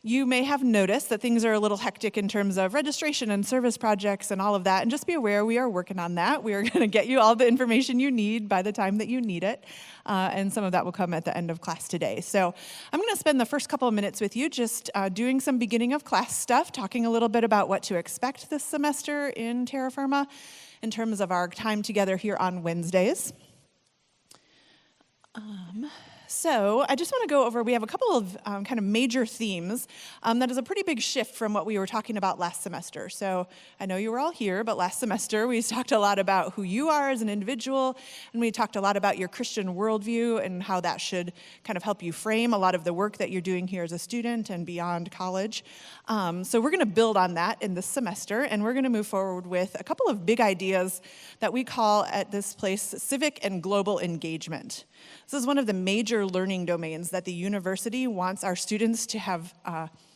You may have noticed that things are a little hectic in terms of registration and service projects and all of that, and just be aware we are working on that. We are going to get you all the information you need by the time that you need it, and some of that will come at the end of class today. So I'm going to spend the first couple of minutes with you just doing some beginning of class stuff, talking a little bit about what to expect this semester in Terra Firma in terms of our time together here on Wednesdays. So I just want to go over, we have a couple of kind of major themes that is a pretty big shift from what we were talking about last semester. So I know you were all here, but last semester we talked a lot about who you are as an individual, and we talked a lot about your Christian worldview and how that should kind of help you frame a lot of the work that you're doing here as a student and beyond college. So we're going to build on that in this semester, and we're going to move forward with a couple of big ideas that we call at this place civic and global engagement. This is one of the major learning domains that the university wants our students to have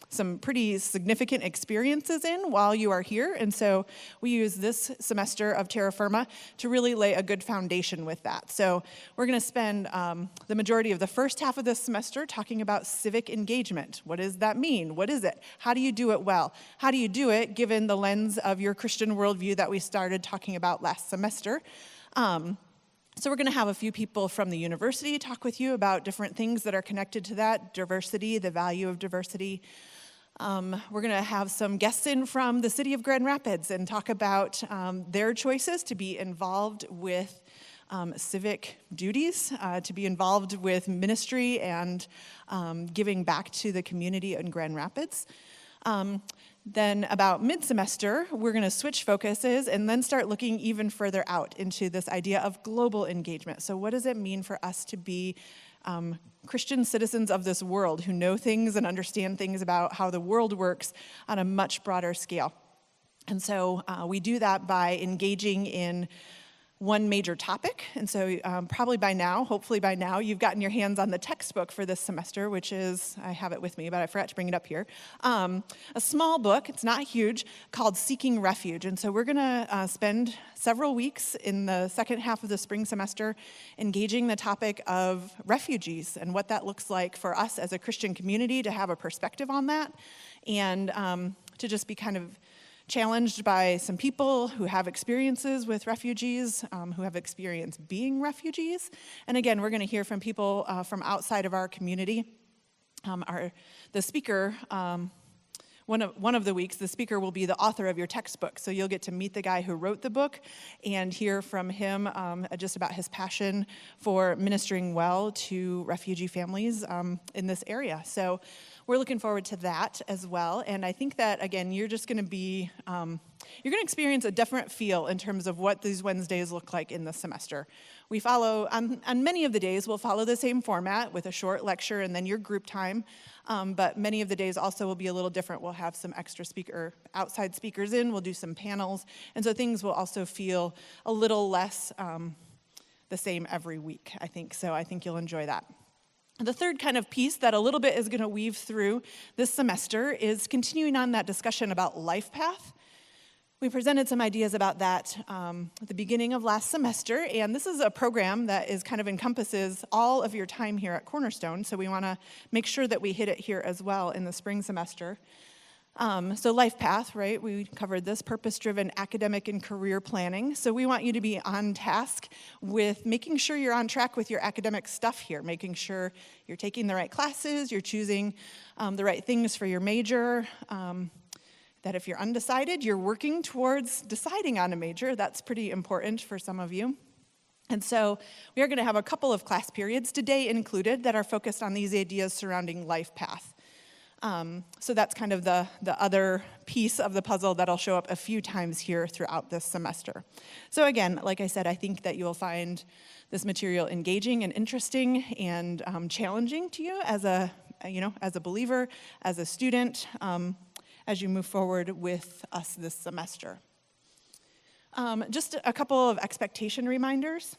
some pretty significant experiences in while you are here. And so we use this semester of Terra Firma to really lay a good foundation with that. So we're going to spend the majority of the first half of this semester talking about civic engagement. What does that mean? What is it? How do you do it well? How do you do it given the lens of your Christian worldview that we started talking about last semester? So we're going to have a few people from the university talk with you about different things that are connected to that, diversity, the value of diversity. We're going to have some guests in from the city of Grand Rapids and talk about their choices to be involved with civic duties, to be involved with ministry and giving back to the community in Grand Rapids. Then about mid-semester, we're going to switch focuses and then start looking even further out into this idea of global engagement. So what does it mean for us to be Christian citizens of this world who know things and understand things about how the world works on a much broader scale? And so we do that by engaging in one major topic. And so probably by now, hopefully by now, you've gotten your hands on the textbook for this semester, which is, I have it with me, but I forgot to bring it up here. A small book, it's not huge, called Seeking Refuge. And so we're going to spend several weeks in the second half of the spring semester engaging the topic of refugees and what that looks like for us as a Christian community to have a perspective on that and to just be kind of challenged by some people who have experiences with refugees, who have experienced being refugees. And again, we're going to hear from people from outside of our community. The speaker, one of the weeks, the speaker will be the author of your textbook. So you'll get to meet the guy who wrote the book and hear from him just about his passion for ministering well to refugee families in this area. So we're looking forward to that as well. And I think that, again, you're just going to be, you're going to experience a different feel in terms of what these Wednesdays look like in the semester. We follow, on many of the days, we'll follow the same format with a short lecture and then your group time. But many of the days also will be a little different. We'll have some extra outside speakers in, we'll do some panels. And so things will also feel a little less the same every week, I think. So I think you'll enjoy that. The third kind of piece that a little bit is going to weave through this semester is continuing on that discussion about life path. We presented some ideas about that at the beginning of last semester, and this is a program that is kind of encompasses all of your time here at Cornerstone, so we want to make sure that we hit it here as well in the spring semester. So life path, right? We covered this, purpose-driven academic and career planning. So we want you to be on task with making sure you're on track with your academic stuff here, making sure you're taking the right classes, you're choosing the right things for your major, that if you're undecided, you're working towards deciding on a major. That's pretty important for some of you. And so we are going to have a couple of class periods today included that are focused on these ideas surrounding life path. So that's kind of the other piece of the puzzle that'll show up a few times here throughout this semester. So again, like I said, I think that you'll find this material engaging and interesting and challenging to you as a believer, as a student, as you move forward with us this semester. Just a couple of expectation reminders.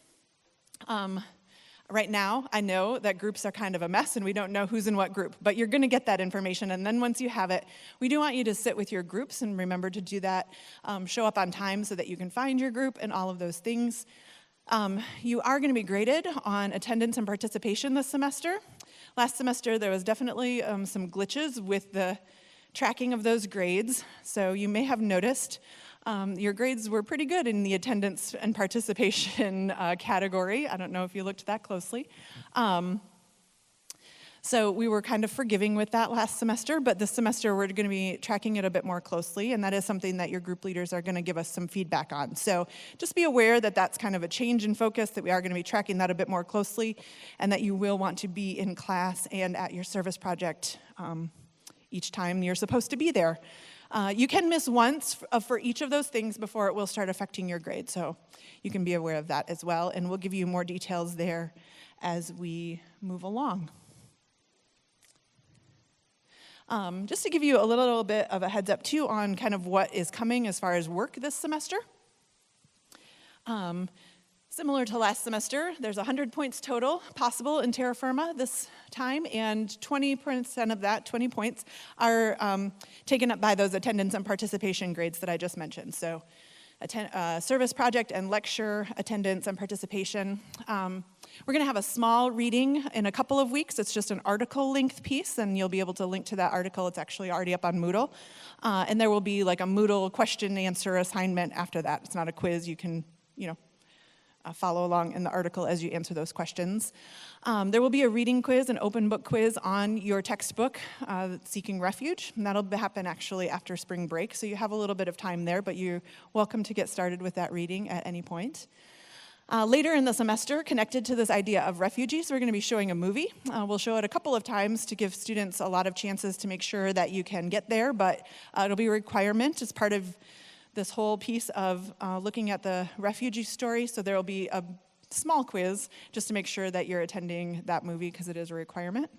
Right now, I know that groups are kind of a mess and we don't know who's in what group, but you're going to get that information. And then once you have it, we do want you to sit with your groups and remember to do that. Show up on time so that you can find your group and all of those things. You are going to be graded on attendance and participation this semester. Last semester, there was definitely some glitches with the tracking of those grades. So you may have noticed your grades were pretty good in the attendance and participation category. I don't know if you looked that closely. So we were kind of forgiving with that last semester, but this semester we're going to be tracking it a bit more closely, and that is something that your group leaders are going to give us some feedback on. So just be aware that that's kind of a change in focus, that we are going to be tracking that a bit more closely, and that you will want to be in class and at your service project each time you're supposed to be there. You can miss once for each of those things before it will start affecting your grade, so you can be aware of that as well, and we'll give you more details there as we move along. Just to give you a little bit of a heads up too on kind of what is coming as far as work this semester. Similar to last semester, there's 100 points total possible in Terra Firma this time, and 20% of that, 20 points, are taken up by those attendance and participation grades that I just mentioned. So service project and lecture attendance and participation. We're going to have a small reading in a couple of weeks. It's just an article length piece, and you'll be able to link to that article. It's actually already up on Moodle. And there will be like a Moodle question and answer assignment after that. It's not a quiz. You can, follow along in the article as you answer those questions. There will be a reading quiz, an open book quiz on your textbook, Seeking Refuge, and that'll happen actually after spring break, so you have a little bit of time there, but you're welcome to get started with that reading at any point. Later in the semester, connected to this idea of refugees, we're going to be showing a movie. We'll show it a couple of times to give students a lot of chances to make sure that you can get there, but it'll be a requirement as part of this whole piece of looking at the refugee story, so there will be a small quiz just to make sure that you're attending that movie because it is a requirement.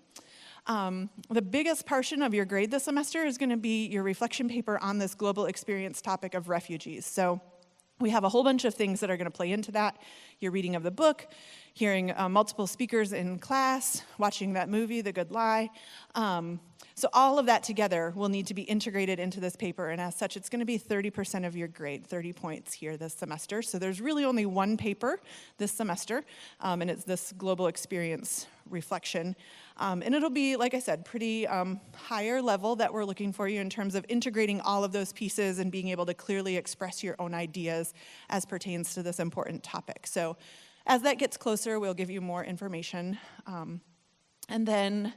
The biggest portion of your grade this semester is going to be your reflection paper on this global experience topic of refugees. So we have a whole bunch of things that are going to play into that. Your reading of the book, hearing multiple speakers in class, watching that movie, The Good Lie. So all of that together will need to be integrated into this paper, and as such, it's going to be 30% of your grade, 30 points here this semester. So there's really only one paper this semester, and it's this global experience reflection. And it'll be, like I said, pretty higher level that we're looking for you in terms of integrating all of those pieces and being able to clearly express your own ideas as pertains to this important topic. So as that gets closer, we'll give you more information. And then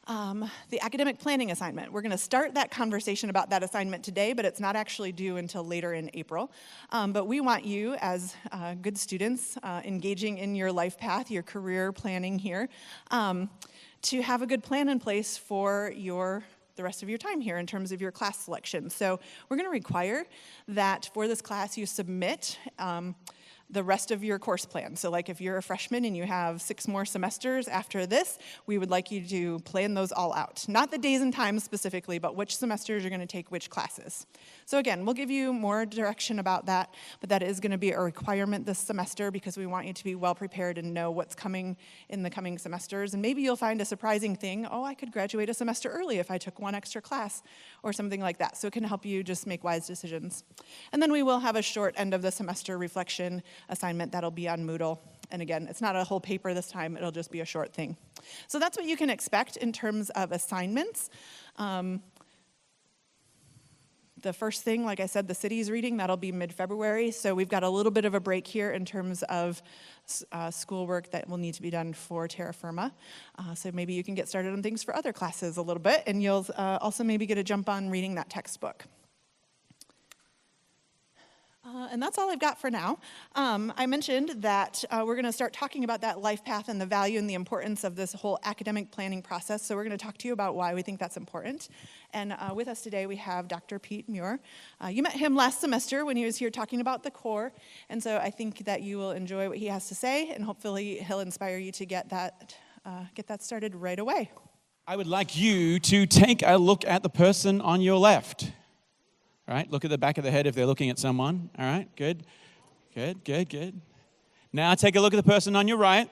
the academic planning assignment. We're going to start that conversation about that assignment today, but it's not actually due until later in April. But we want you, as good students, engaging in your life path, your career planning here, to have a good plan in place for the rest of your time here in terms of your class selection. So we're going to require that for this class you submit the rest of your course plan. So like if you're a freshman and you have 6 more semesters after this, we would like you to plan those all out. Not the days and times specifically, but which semesters you're going to take which classes. So again, we'll give you more direction about that, but that is going to be a requirement this semester because we want you to be well prepared and know what's coming in the coming semesters. And maybe you'll find a surprising thing, oh, I could graduate a semester early if I took 1 extra class or something like that. So it can help you just make wise decisions. And then we will have a short end of the semester reflection assignment that'll be on Moodle. And again, it's not a whole paper this time, it'll just be a short thing. So that's what you can expect in terms of assignments. The first thing, like I said, the cities reading, that'll be mid-February. So we've got a little bit of a break here in terms of schoolwork that will need to be done for Terra Firma. So maybe you can get started on things for other classes a little bit, and you'll also maybe get a jump on reading that textbook. And that's all I've got for now. I mentioned that we're going to start talking about that life path and the value and the importance of this whole academic planning process. So we're going to talk to you about why we think that's important. And with us today, we have Dr. Pete Muir. You met him last semester when he was here talking about the core. And so I think that you will enjoy what he has to say, and hopefully he'll inspire you to get that started right away. I would like you to take a look at the person on your left. All right, look at the back of the head if they're looking at someone. All right, good. Now take a look at the person on your right.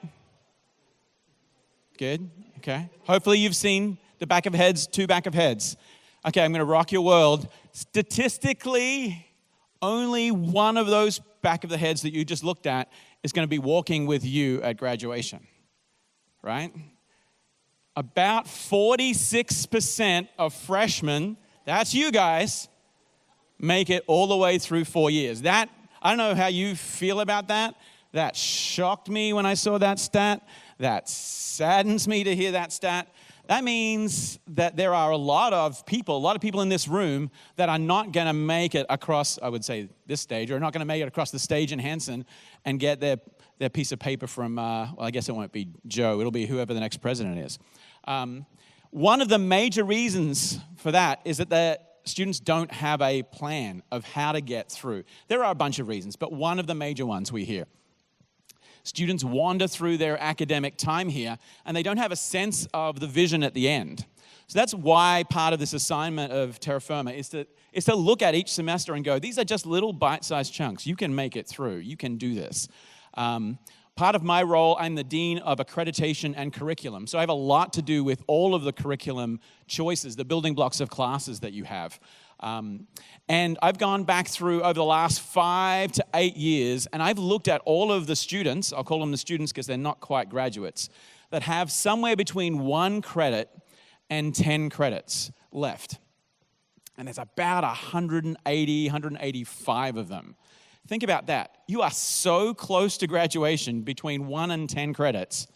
Good, okay. Hopefully you've seen the back of heads, 2 back of heads. Okay, I'm going to rock your world. Statistically, only one of those back of the heads that you just looked at is going to be walking with you at graduation, right? about 46% of freshmen, that's you guys, make it all the way through 4 years. That, I don't know how you feel about that. That shocked me when I saw that stat. That saddens me to hear that stat. That means that there are a lot of people in this room that are not going to make it across, I would say, this stage, or not going to make it across the stage in Hanson and get their piece of paper from, well, I guess it won't be Joe. It'll be whoever the next president is. One of the major reasons for that is that the students don't have a plan of how to get through. There are a bunch of reasons, but one of the major ones we hear. Students wander through their academic time here, and they don't have a sense of the vision at the end. So that's why part of this assignment of Terra Firma is to look at each semester and go, these are just little bite-sized chunks. You can make it through. You can do this. Part of my role, I'm the Dean of Accreditation and Curriculum. So I have a lot to do with all of the curriculum choices, the building blocks of classes that you have. And I've gone back through over the last 5 to 8 years, and I've looked at all of the students, I'll call them the students because they're not quite graduates, that have somewhere between 1 credit and 10 credits left. And there's about 180, 185 of them. Think about that. You are so close to graduation between 1 and 10 credits,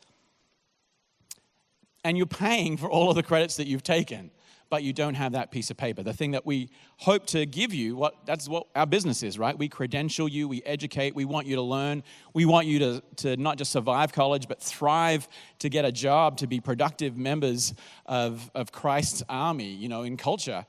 and you're paying for all of the credits that you've taken, but you don't have that piece of paper. The thing that we hope to give you, that's what our business is, right? We credential you, we educate, we want you to learn. We want you to not just survive college, but thrive, to get a job, to be productive members of Christ's army, in culture.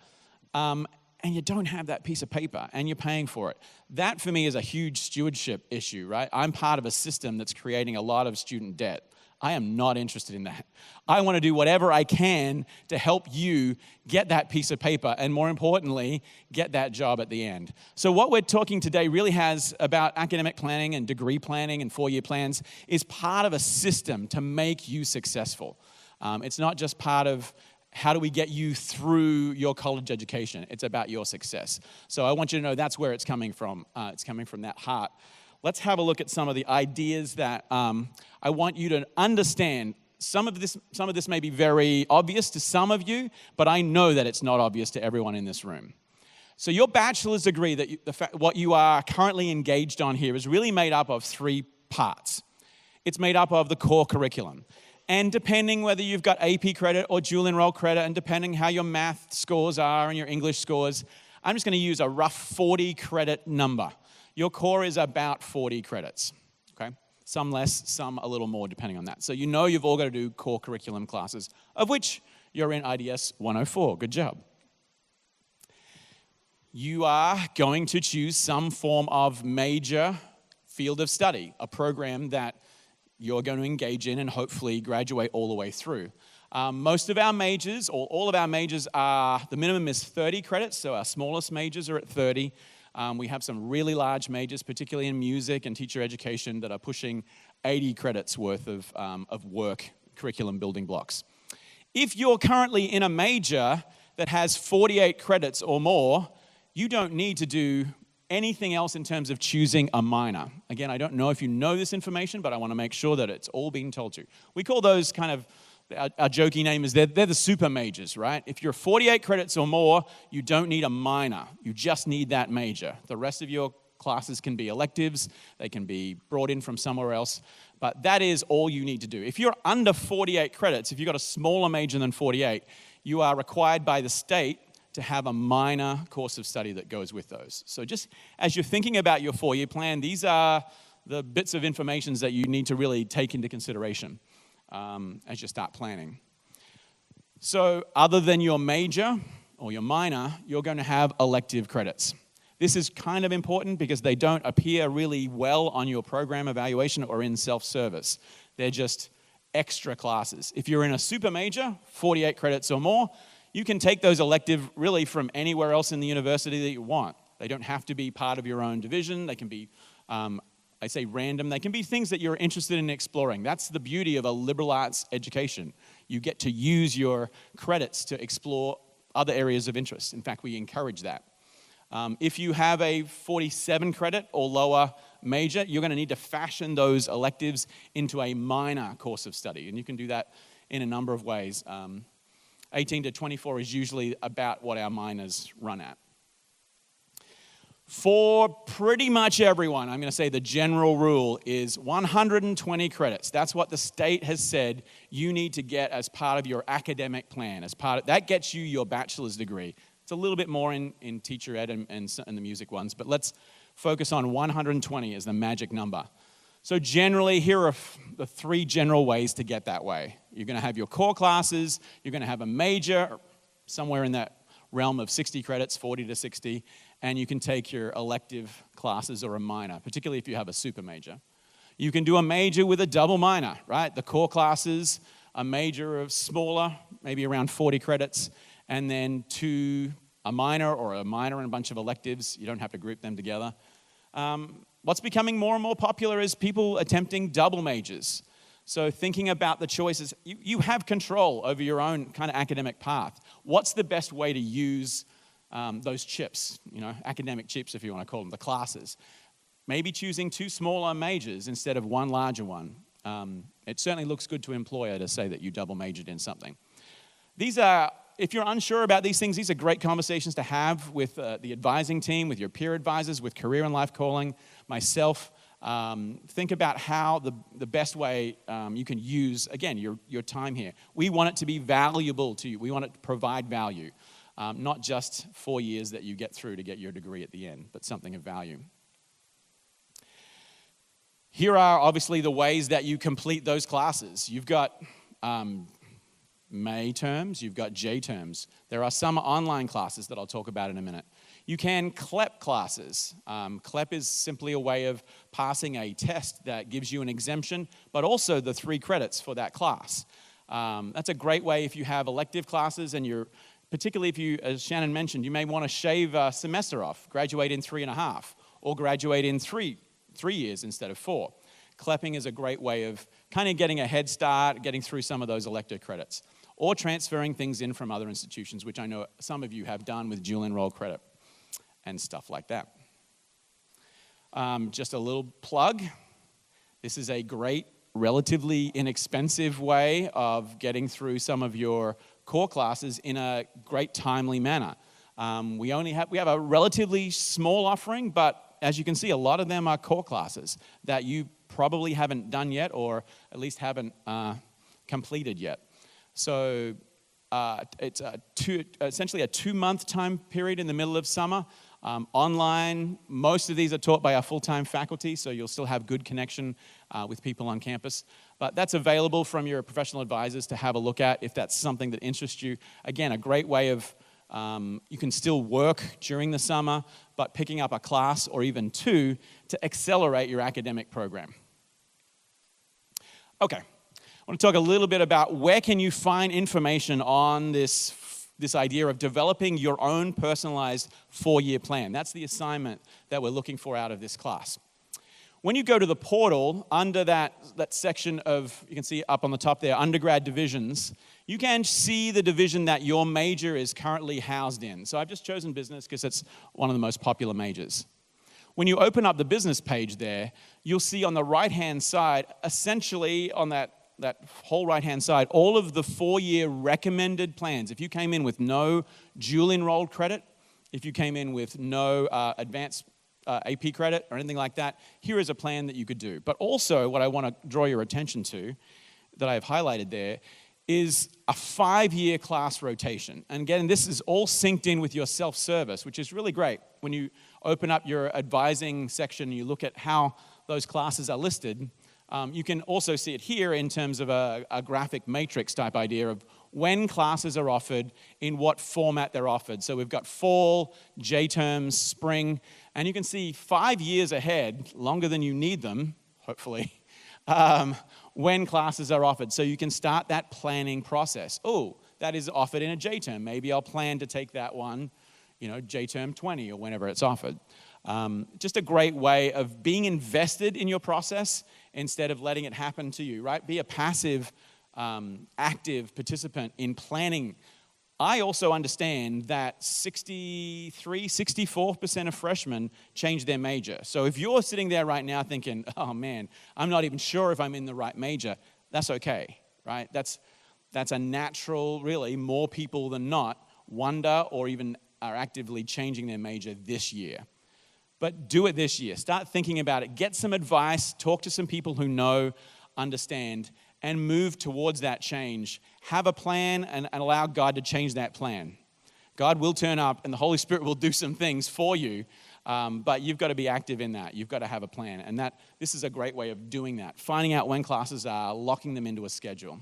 And you don't have that piece of paper, and you're paying for it. That, for me, is a huge stewardship issue, right? I'm part of a system that's creating a lot of student debt. I am not interested in that. I want to do whatever I can to help you get that piece of paper, and more importantly, get that job at the end. So what we're talking today really has about academic planning and degree planning and 4-year plans is part of a system to make you successful. It's not just part of how do we get you through your college education. It's about your success. So I want you to know that's where it's coming from. It's coming from that heart. Let's have a look at some of the ideas that I want you to understand. Some of this may be very obvious to some of you, but I know that it's not obvious to everyone in this room. So your bachelor's degree, what you are currently engaged on here, is really made up of 3 parts. It's made up of the core curriculum. And depending whether you've got AP credit or dual enroll credit, and depending how your math scores are and your English scores, I'm just going to use a rough 40 credit number. Your core is about 40 credits, okay? Some less, some a little more, depending on that. So you've all got to do core curriculum classes, of which you're in IDS 104. Good job. You are going to choose some form of major field of study, a program that you're going to engage in and hopefully graduate all the way through. Most of our majors, or all of our majors, the minimum is 30 credits, so our smallest majors are at 30. We have some really large majors, particularly in music and teacher education, that are pushing 80 credits worth of work, curriculum building blocks. If you're currently in a major that has 48 credits or more, you don't need to do anything else in terms of choosing a minor. Again, I don't know if you know this information, but I want to make sure that it's all being told to you. We call those kind of, our jokey name is they're the super majors, right? If you're 48 credits or more, you don't need a minor. You just need that major. The rest of your classes can be electives. They can be brought in from somewhere else. But that is all you need to do. If you're under 48 credits, if you've got a smaller major than 48, you are required by the state to have a minor course of study that goes with those. So just as you're thinking about your 4-year plan, these are the bits of information that you need to really take into consideration as you start planning. So other than your major or your minor, you're going to have elective credits. This is kind of important because they don't appear really well on your program evaluation or in self-service. They're just extra classes. If you're in a super major, 48 credits or more, you can take those elective really from anywhere else in the university that you want. They don't have to be part of your own division. They can be, I say random. They can be things that you're interested in exploring. That's the beauty of a liberal arts education. You get to use your credits to explore other areas of interest. In fact, we encourage that. If you have a 47 credit or lower major, you're going to need to fashion those electives into a minor course of study. And you can do that in a number of ways. 18 to 24 is usually about what our minors run at. For pretty much everyone, I'm going to say the general rule is 120 credits. That's what the state has said you need to get as part of your academic plan. That gets you your bachelor's degree. It's a little bit more in teacher ed and the music ones, but let's focus on 120 as the magic number. So generally, here are the three general ways to get that way. You're going to have your core classes, you're going to have a major, somewhere in that realm of 60 credits, 40 to 60, and you can take your elective classes or a minor, particularly if you have a super major. You can do a major with a double minor, right? The core classes, a major of smaller, maybe around 40 credits, and then a minor or a minor and a bunch of electives. You don't have to group them together. What's becoming more and more popular is people attempting double majors. So thinking about the choices, you have control over your own kind of academic path. What's the best way to use those chips, academic chips if you want to call them, the classes? Maybe choosing 2 smaller majors instead of 1 larger one. It certainly looks good to an employer to say that you double majored in something. If you're unsure about these things, these are great conversations to have with the advising team, with your peer advisors, with Career and Life Calling, myself. Think about how the best way you can use, again, your time here. We want it to be valuable to you. We want it to provide value, not just 4 years that you get through to get your degree at the end, but something of value. Here are obviously the ways that you complete those classes. You've got May terms, you've got J terms. There are some online classes that I'll talk about in a minute. You can CLEP classes. CLEP is simply a way of passing a test that gives you an exemption, but also the 3 credits for that class. That's a great way if you have elective classes and particularly if you, as Shannon mentioned, you may want to shave a semester off, graduate in 3.5, or graduate in 3 years instead of 4. CLEPing is a great way of kind of getting a head start, getting through some of those elective credits, or transferring things in from other institutions, which I know some of you have done with dual enroll credit and stuff like that. Just a little plug. This is a great, relatively inexpensive way of getting through some of your core classes in a great, timely manner. We have a relatively small offering, but as you can see, a lot of them are core classes that you probably haven't done yet, or at least haven't completed yet. So it's essentially a 2-month time period in the middle of summer. Online, most of these are taught by our full-time faculty, so you'll still have good connection with people on campus. But that's available from your professional advisors to have a look at if that's something that interests you. Again, a great way of, you can still work during the summer, but picking up a class or even 2 to accelerate your academic program. Okay. I want to talk a little bit about where can you find information on this idea of developing your own personalized 4-year plan. That's the assignment that we're looking for out of this class. When you go to the portal, under that section of, you can see up on the top there, undergrad divisions, you can see the division that your major is currently housed in. So I've just chosen business because it's one of the most popular majors. When you open up the business page there, you'll see on the right-hand side, essentially on that whole right-hand side, all of the 4-year recommended plans. If you came in with no dual enrolled credit, if you came in with no advanced AP credit or anything like that, here is a plan that you could do. But also what I want to draw your attention to, that I have highlighted there, is a 5-year class rotation. And again, this is all synced in with your self-service, which is really great. When you open up your advising section and you look at how those classes are listed, you can also see it here in terms of a graphic matrix type idea of when classes are offered, in what format they're offered. So we've got fall, J terms, spring, and you can see 5 years ahead, longer than you need them, hopefully, when classes are offered. So you can start that planning process. Oh, that is offered in a J term. Maybe I'll plan to take that one, J term 20 or whenever it's offered. Just a great way of being invested in your process instead of letting it happen to you, right? Be a passive, active participant in planning. I also understand that 64% of freshmen change their major. So if you're sitting there right now thinking, oh man, I'm not even sure if I'm in the right major, that's okay, right? That's a natural, really, more people than not wonder or even are actively changing their major this year. But do it this year. Start thinking about it. Get some advice. Talk to some people who know, understand, and move towards that change. Have a plan and allow God to change that plan. God will turn up and the Holy Spirit will do some things for you, but you've got to be active in that. You've got to have a plan. And this is a great way of doing that. Finding out when classes are, locking them into a schedule.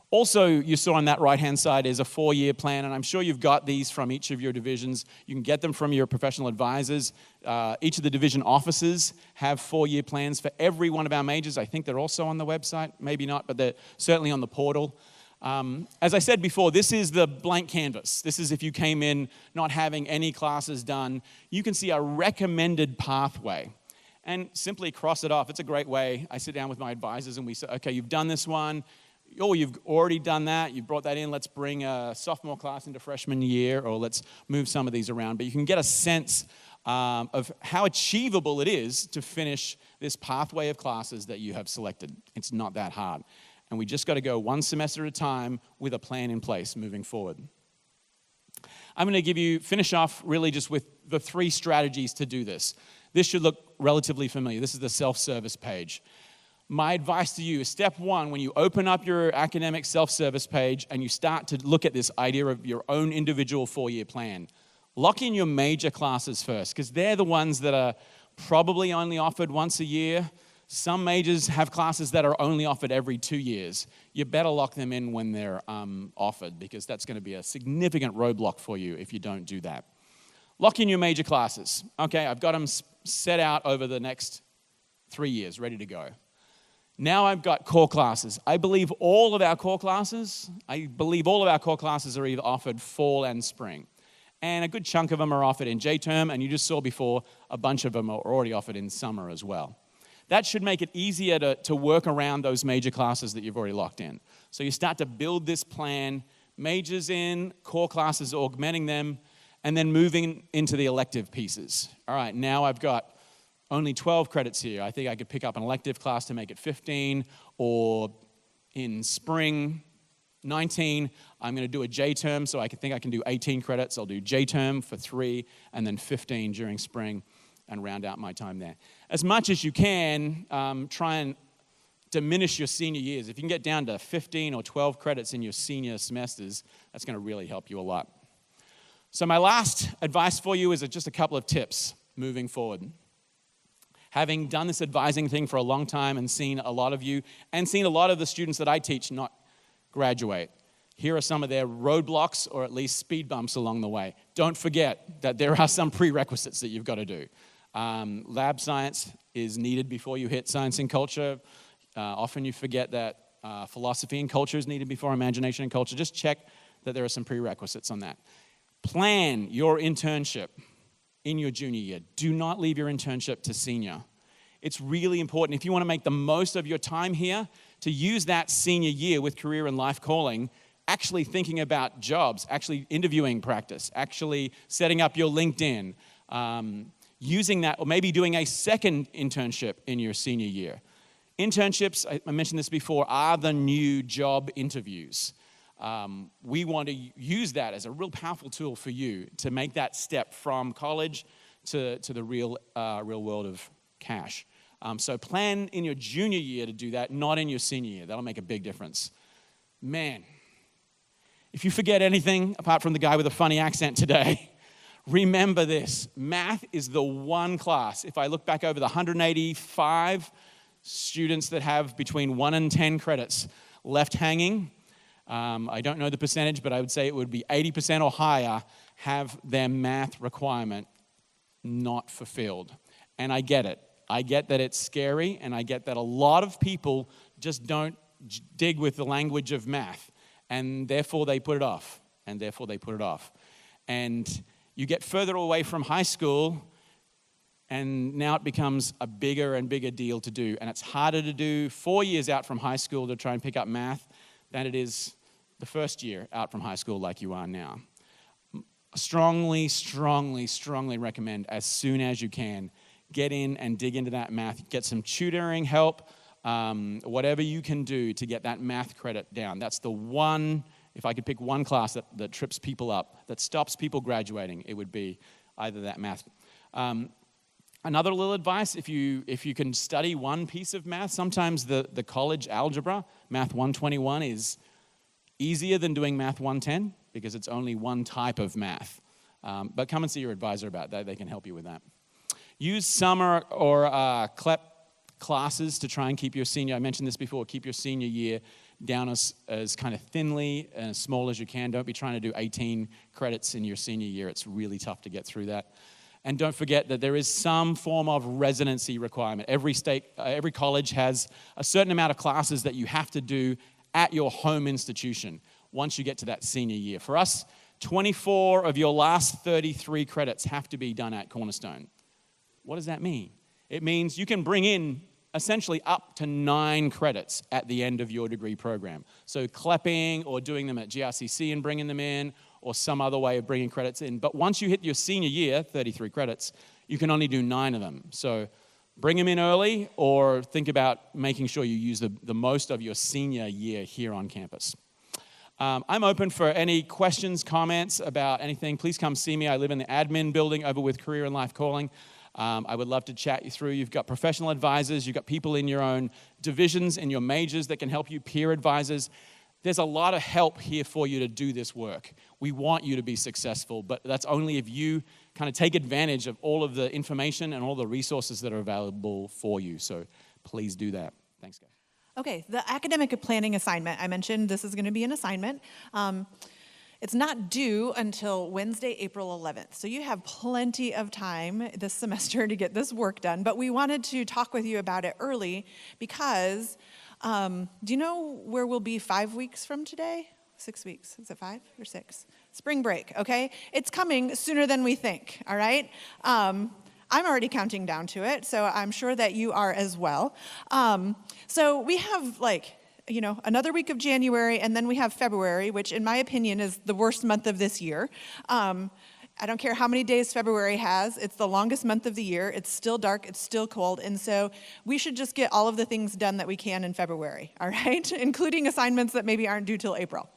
Also, you saw on that right-hand side is a 4-year plan, and I'm sure you've got these from each of your divisions. You can get them from your professional advisors. Each of the division offices have 4-year plans for every one of our majors. I think they're also on the website, maybe not, but they're certainly on the portal. As I said before, this is the blank canvas. This is if you came in not having any classes done. You can see a recommended pathway and simply cross it off. It's a great way. I sit down with my advisors and we say, okay, you've done this one. Oh, you've already done that. You've brought that in. Let's bring a sophomore class into freshman year, or let's move some of these around. But you can get a sense of how achievable it is to finish this pathway of classes that you have selected. It's not that hard. And we just got to go one semester at a time with a plan in place moving forward. I'm going to finish off really just with the 3 strategies to do this. This should look relatively familiar. This is the self-service page. My advice to you is step 1, when you open up your academic self-service page and you start to look at this idea of your own individual 4-year plan, lock in your major classes first, because they're the ones that are probably only offered once a year. Some majors have classes that are only offered every 2 years. You better lock them in when they're offered, because that's going to be a significant roadblock for you if you don't do that. Lock in your major classes. Okay, I've got them set out over the next 3 years, ready to go. Now I've got core classes. I believe all of our core classes are either offered fall and spring. And a good chunk of them are offered in J-term, and you just saw before a bunch of them are already offered in summer as well. That should make it easier to work around those major classes that you've already locked in. So you start to build this plan, majors in, core classes augmenting them, and then moving into the elective pieces. All right, now I've got only 12 credits here. I think I could pick up an elective class to make it 15, or in spring 19, I'm going to do a J-term, so I think I can do 18 credits. I'll do J-term for 3, and then 15 during spring, and round out my time there. As much as you can, try and diminish your senior years. If you can get down to 15 or 12 credits in your senior semesters, that's going to really help you a lot. So my last advice for you is just a couple of tips moving forward. Having done this advising thing for a long time and seen a lot of you, and seen a lot of the students that I teach not graduate, here are some of their roadblocks, or at least speed bumps along the way. Don't forget that there are some prerequisites that you've got to do. Lab science is needed before you hit science and culture. Often you forget that philosophy and culture is needed before imagination and culture. Just check that there are some prerequisites on that. Plan your internship in your junior year. Do not leave your internship to senior. It's really important, if you want to make the most of your time here, to use that senior year with career and life calling, actually thinking about jobs, actually interviewing practice, actually setting up your LinkedIn, using that, or maybe doing a second internship in your senior year. Internships, I mentioned this before, are the new job interviews. We want to use that as a real powerful tool for you to make that step from college to the real world of cash. So plan in your junior year to do that, not in your senior year. That'll make a big difference. Man, if you forget anything apart from the guy with a funny accent today, remember this. Math is the one class. If I look back over the 185 students that have between 1 and 10 credits left hanging, I don't know the percentage, but I would say it would be 80% or higher have their math requirement not fulfilled. And I get it. I get that it's scary, and I get that a lot of people just don't dig with the language of math, and therefore they put it off, and you get further away from high school, and now it becomes a bigger and bigger deal to do, and it's harder to do 4 years out from high school to try and pick up math than it is the first year out from high school like you are now. Strongly recommend, as soon as you can, get in and dig into that math. Get some tutoring help. whatever you can do to get that math credit down. That's the one, if I could pick one class that trips people up, that stops people graduating, it would be either that math. Another little advice, if you can study one piece of math, sometimes the college algebra, Math 121, is easier than doing Math 110 because it's only one type of math. But come and see your advisor about that. They can help you with that. Use summer or CLEP classes to try and keep your senior, I mentioned this before, keep your senior year down as kind of thinly and as small as you can. Don't be trying to do 18 credits in your senior year. It's really tough to get through that. And don't forget that there is some form of residency requirement. Every college has a certain amount of classes that you have to do at your home institution once you get to that senior year. For us, 24 of your last 33 credits have to be done at Cornerstone. What does that mean? It means you can bring in essentially up to 9 credits at the end of your degree program. So CLEPing or doing them at GRCC and bringing them in, or some other way of bringing credits in. But once you hit your senior year, 33 credits, you can only do 9 of them. So bring them in early, or think about making sure you use the most of your senior year here on campus. I'm open for any questions, comments about anything. Please come see me. I live in the admin building over with Career and Life Calling. I would love to chat you through. You've got professional advisors. You've got people in your own divisions, in your majors that can help you, peer advisors. There's a lot of help here for you to do this work. We want you to be successful, but that's only if you kind of take advantage of all of the information and all the resources that are available for you. So please do that. Thanks, guys. Okay, the academic planning assignment. I mentioned this is going to be an assignment. It's not due until Wednesday, April 11th. So you have plenty of time this semester to get this work done. But we wanted to talk with you about it early because do you know where we'll be 5 weeks from today? 6 weeks. Is it 5 or 6? Spring break, okay? It's coming sooner than we think, all right? I'm already counting down to it, so I'm sure that you are as well. So we have another week of January, and then we have February, which in my opinion is the worst month of this year. I don't care how many days February has. It's the longest month of the year. It's still dark. It's still cold. And so we should just get all of the things done that we can in February, all right? Including assignments that maybe aren't due till April.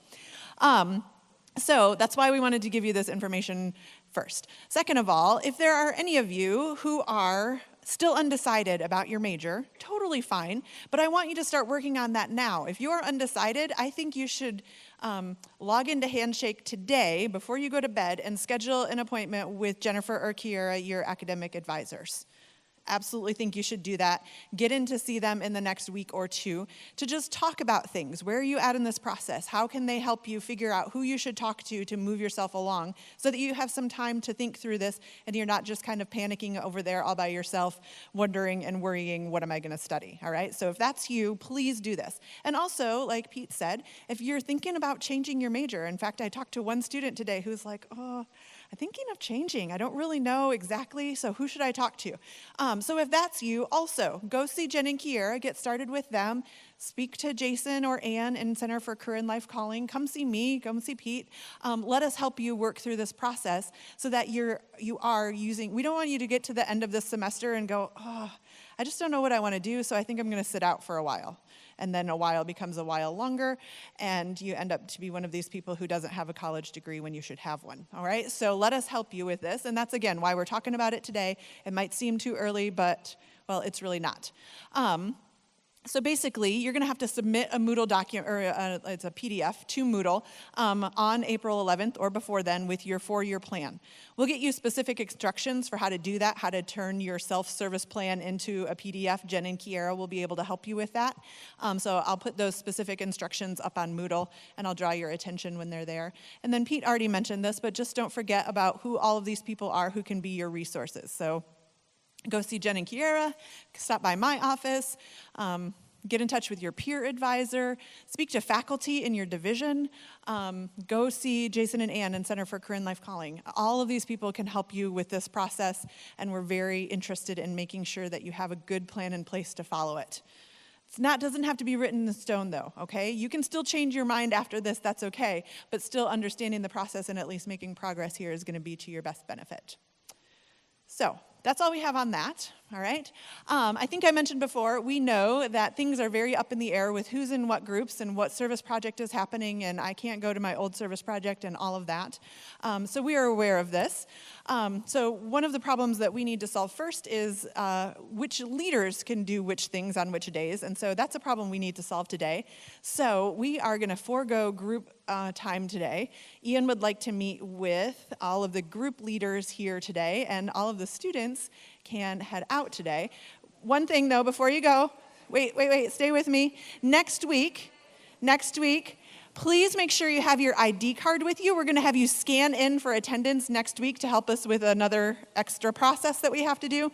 So that's why we wanted to give you this information first. Second of all, if there are any of you who are still undecided about your major, totally fine, but I want you to start working on that now. If you are undecided, I think you should log into Handshake today before you go to bed and schedule an appointment with Jennifer or Kiera, your academic advisors. Absolutely think you should do that. Get in to see them in the next week or two to just talk about things. Where are you at in this process? How can they help you figure out who you should talk to move yourself along so that you have some time to think through this and you're not just kind of panicking over there all by yourself, wondering and worrying, what am I going to study? All right. So if that's you, please do this. And also, like Pete said, if you're thinking about changing your major, in fact, I talked to one student today who's like, I'm thinking of changing. I don't really know exactly, so who should I talk to? So if that's you, also go see Jen and Kiera, get started with them, speak to Jason or Ann in Center for Career and Life Calling, come see me, come see Pete. Let us help you work through this process so that you are using, we don't want you to get to the end of this semester and go, I just don't know what I want to do, so I think I'm going to sit out for a while. And then a while becomes a while longer, and you end up to be one of these people who doesn't have a college degree when you should have one, all right? So let us help you with this, and that's, again, why we're talking about it today. It might seem too early, but, well, it's really not. So basically, you're going to have to submit a Moodle document, or it's a PDF, to Moodle on April 11th or before then with your 4-year plan. We'll get you specific instructions for how to do that, how to turn your self-service plan into a PDF. Jen and Kiera will be able to help you with that. So I'll put those specific instructions up on Moodle, and I'll draw your attention when they're there. And then Pete already mentioned this, but just don't forget about who all of these people are who can be your resources. So go see Jen and Kiera, stop by my office, get in touch with your peer advisor, speak to faculty in your division, go see Jason and Ann in Center for Career and Life Calling. All of these people can help you with this process, and we're very interested in making sure that you have a good plan in place to follow it. Doesn't have to be written in stone though, okay? You can still change your mind after this, that's okay, but still understanding the process and at least making progress here is gonna be to your best benefit. So, that's all we have on that, all right? I think I mentioned before, we know that things are very up in the air with who's in what groups and what service project is happening, and I can't go to my old service project and all of that. So we are aware of this. So one of the problems that we need to solve first is which leaders can do which things on which days, and so that's a problem we need to solve today. So we are going to forego group time today. Ian would like to meet with all of the group leaders here today, and all of the students can head out today. One thing though, before you go, wait, stay with me. Next week, please make sure you have your ID card with you. We're going to have you scan in for attendance next week to help us with another extra process that we have to do.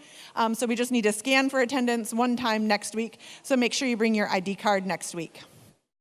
So we just need to scan for attendance one time next week. So make sure you bring your ID card next week.